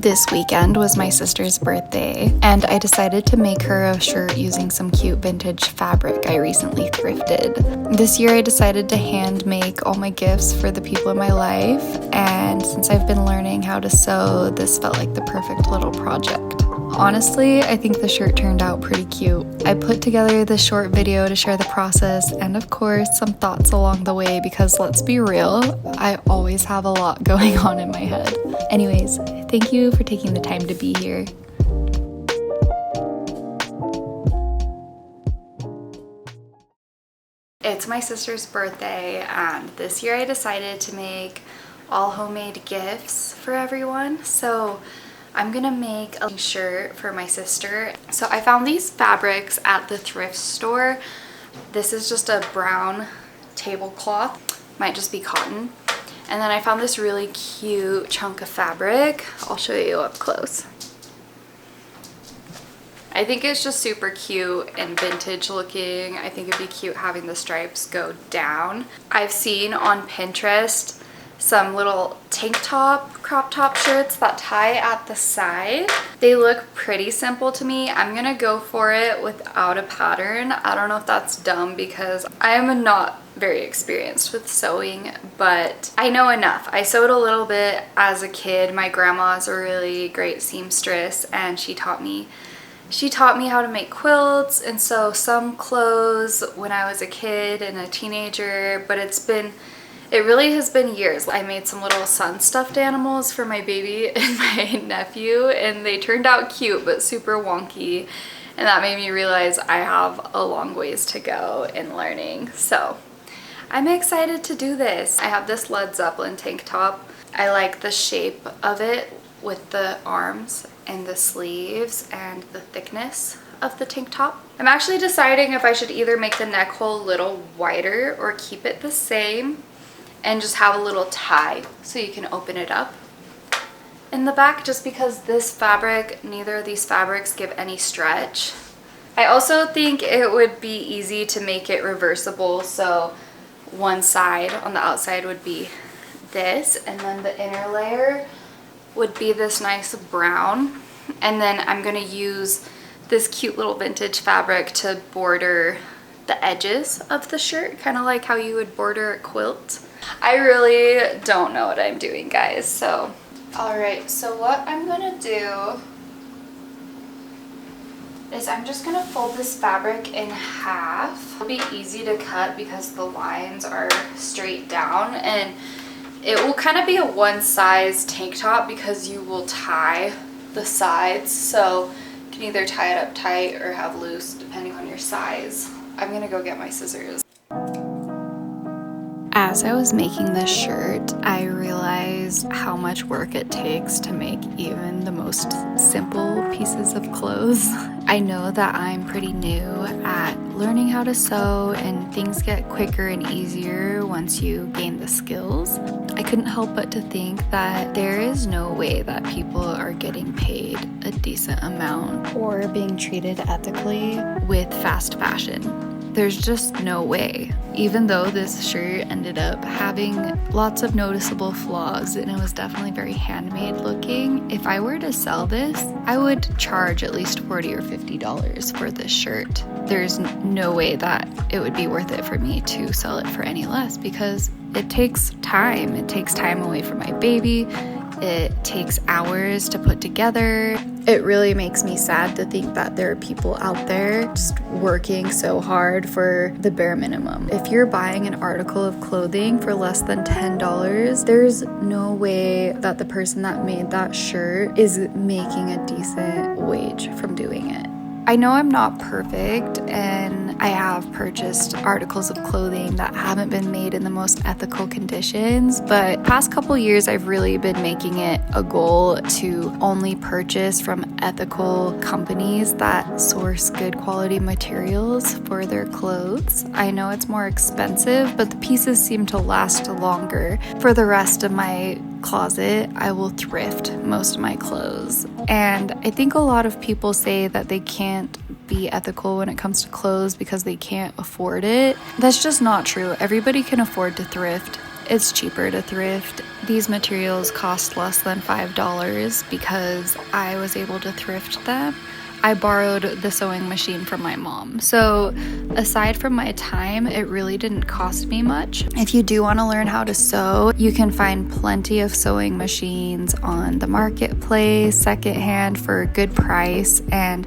This weekend was my sister's birthday, and I decided to make her a shirt using some cute vintage fabric I recently thrifted. This year I decided to hand make all my gifts for the people in my life, and since I've been learning how to sew, this felt like the perfect little project. Honestly, I think the shirt turned out pretty cute. I put together this short video to share the process and of course some thoughts along the way because let's be real, I always have a lot going on in my head. Anyways, thank you for taking the time to be here. It's my sister's birthday and this year I decided to make all homemade gifts for everyone. So I'm gonna make a shirt for my sister. So I found these fabrics at the thrift store. This is just a brown tablecloth, might just be cotton. And then I found this really cute chunk of fabric. I'll show you up close. I think it's just super cute and vintage looking. I think it'd be cute having the stripes go down. I've seen on Pinterest some little tank top, crop top shirts that tie at the side. They look pretty simple to me. I'm gonna go for it without a pattern. I don't know if that's dumb because I am not very experienced with sewing, but I know enough. I sewed a little bit as a kid. My grandma's a really great seamstress and she taught me how to make quilts and sew some clothes when I was a kid and a teenager, but it really has been years. I made some little sun stuffed animals for my baby and my nephew and they turned out cute but super wonky, and that made me realize I have a long ways to go in learning. So I'm excited to do this. I have this Led Zeppelin tank top. I like the shape of it with the arms and the sleeves and the thickness of the tank top. I'm actually deciding if I should either make the neck hole a little wider or keep it the same and just have a little tie so you can open it up in the back, just because this fabric, neither of these fabrics give any stretch. I also think it would be easy to make it reversible, so one side on the outside would be this and then the inner layer would be this nice brown, and then I'm gonna use this cute little vintage fabric to border the edges of the shirt, kind of like how you would border a quilt. I really don't know what I'm doing, guys, so alright, so what I'm gonna do is I'm just gonna fold this fabric in half. It'll be easy to cut because the lines are straight down, and it will kind of be a one size tank top because you will tie the sides, so you can either tie it up tight or have loose depending on your size. I'm gonna go get my scissors. As I was making this shirt, I realized how much work it takes to make even the most simple pieces of clothes. I know that I'm pretty new at learning how to sew and things get quicker and easier once you gain the skills. I couldn't help but to think that there is no way that people are getting paid a decent amount or being treated ethically with fast fashion. There's just no way. Even though this shirt ended up having lots of noticeable flaws and it was definitely very handmade looking, if I were to sell this, I would charge at least $40 or $50 for this shirt. There's no way that it would be worth it for me to sell it for any less because it takes time. It takes time away from my baby. It takes hours to put together. It really makes me sad to think that there are people out there just working so hard for the bare minimum. If you're buying an article of clothing for less than $10, there's no way that the person that made that shirt is making a decent wage from doing it. I know I'm not perfect and I have purchased articles of clothing that haven't been made in the most ethical conditions, but past couple years I've really been making it a goal to only purchase from ethical companies that source good quality materials for their clothes. I know it's more expensive, but the pieces seem to last longer. For the rest of my closet, I will thrift most of my clothes. And I think a lot of people say that they can't be ethical when it comes to clothes because they can't afford it. That's just not true. Everybody can afford to thrift. it's cheaper to thrift. These materials cost less than $5 because I was able to thrift them. I borrowed the sewing machine from my mom. So aside from my time, it really didn't cost me much. If you do want to learn how to sew, you can find plenty of sewing machines on the marketplace, secondhand for a good price, and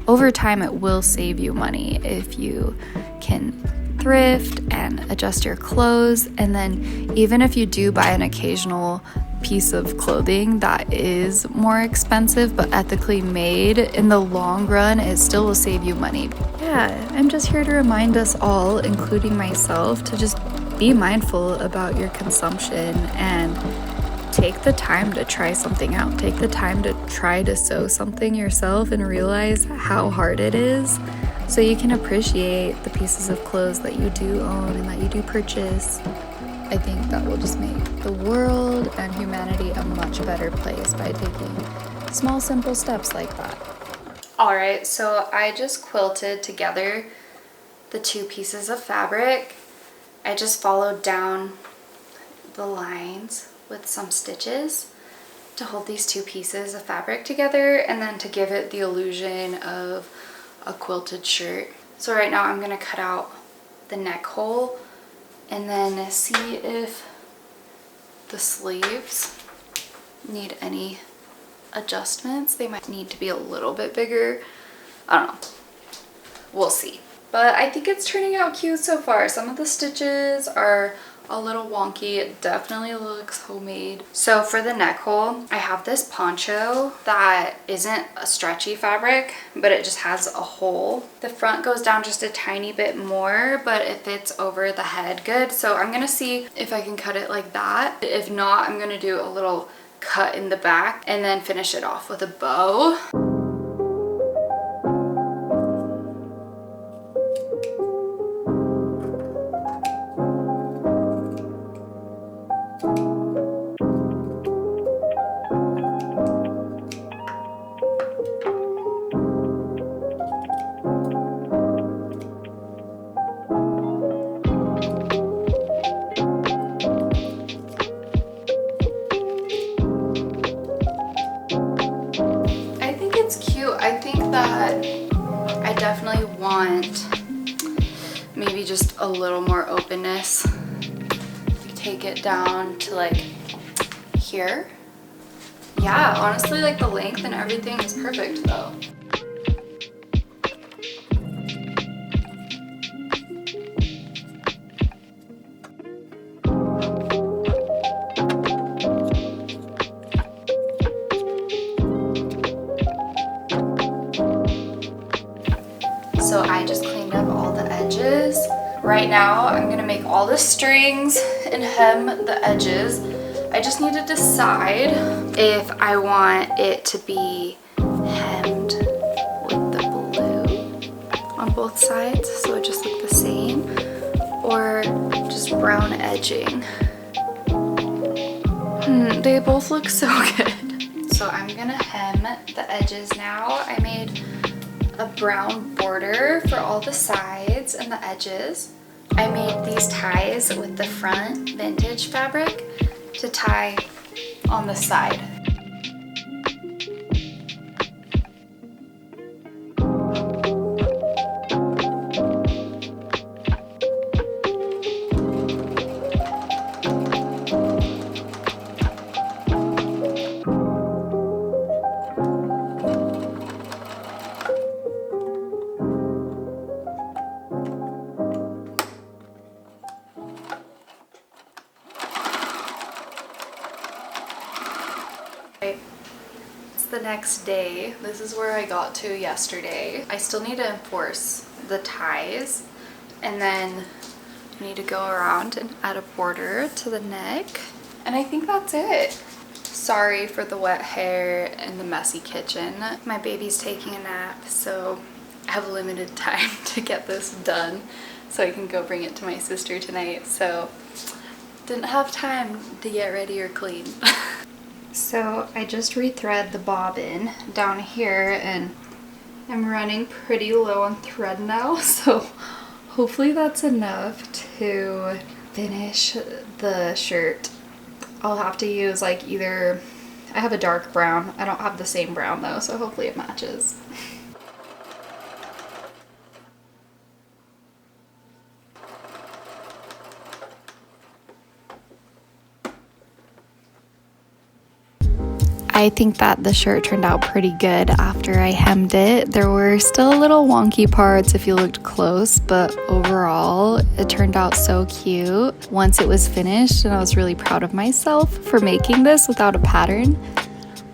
over time it will save you money if you can thrift and adjust your clothes. And then even if you do buy an occasional piece of clothing that is more expensive but ethically made, in the long run it still will save you money. Yeah, I'm just here to remind us all, including myself, to just be mindful about your consumption and take the time to try something out. Take the time to try to sew something yourself and realize how hard it is, so you can appreciate the pieces of clothes that you do own and that you do purchase. I think that will just make the world and humanity a much better place by taking small, simple steps like that. Alright, so I just quilted together the two pieces of fabric. I just followed down the lines with some stitches to hold these two pieces of fabric together and then to give it the illusion of a quilted shirt. So right now I'm going to cut out the neck hole and then see if the sleeves need any adjustments. They might need to be a little bit bigger. I don't know. We'll see. But I think it's turning out cute so far. Some of the stitches are a little wonky. It definitely looks homemade. So for the neck hole, I have this poncho that isn't a stretchy fabric, but it just has a hole. The front goes down just a tiny bit more, but it fits over the head good. So I'm gonna see if I can cut it like that. If not, I'm gonna do a little cut in the back and then finish it off with a bow. I think that I definitely want maybe just a little more openness. Take it down to like here. Yeah, honestly, like the length and everything is perfect though. So I just cleaned up all the edges. Right now I'm gonna make all the strings and hem the edges. I just need to decide if I want it to be hemmed with the blue on both sides so it just looks the same, or just brown edging. They both look so good. So I'm gonna hem the edges now. I made a brown border for all the sides and the edges. I made these ties with the front vintage fabric to tie on the side. It's the next day. This is where I got to yesterday. I still need to enforce the ties, and then I need to go around and add a border to the neck, and I think that's it. Sorry for the wet hair and the messy kitchen. My baby's taking a nap, so I have limited time to get this done so I can go bring it to my sister tonight, so didn't have time to get ready or clean. So I just rethread the bobbin down here and I'm running pretty low on thread now, so hopefully that's enough to finish the shirt, I'll have to use like either, I have a dark brown. I don't have the same brown though, so hopefully it matches. I think that the shirt turned out pretty good after I hemmed it. There were still little wonky parts if you looked close, but overall it turned out so cute once it was finished, and I was really proud of myself for making this without a pattern.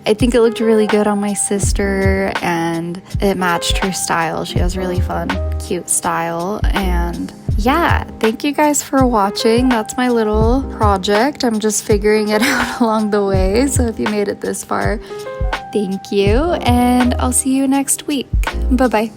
I think it looked really good on my sister and it matched her style. She has really fun, cute style. And yeah, thank you guys for watching. That's my little project. I'm just figuring it out along the way. So if you made it this far, thank you. And I'll see you next week. Bye-bye.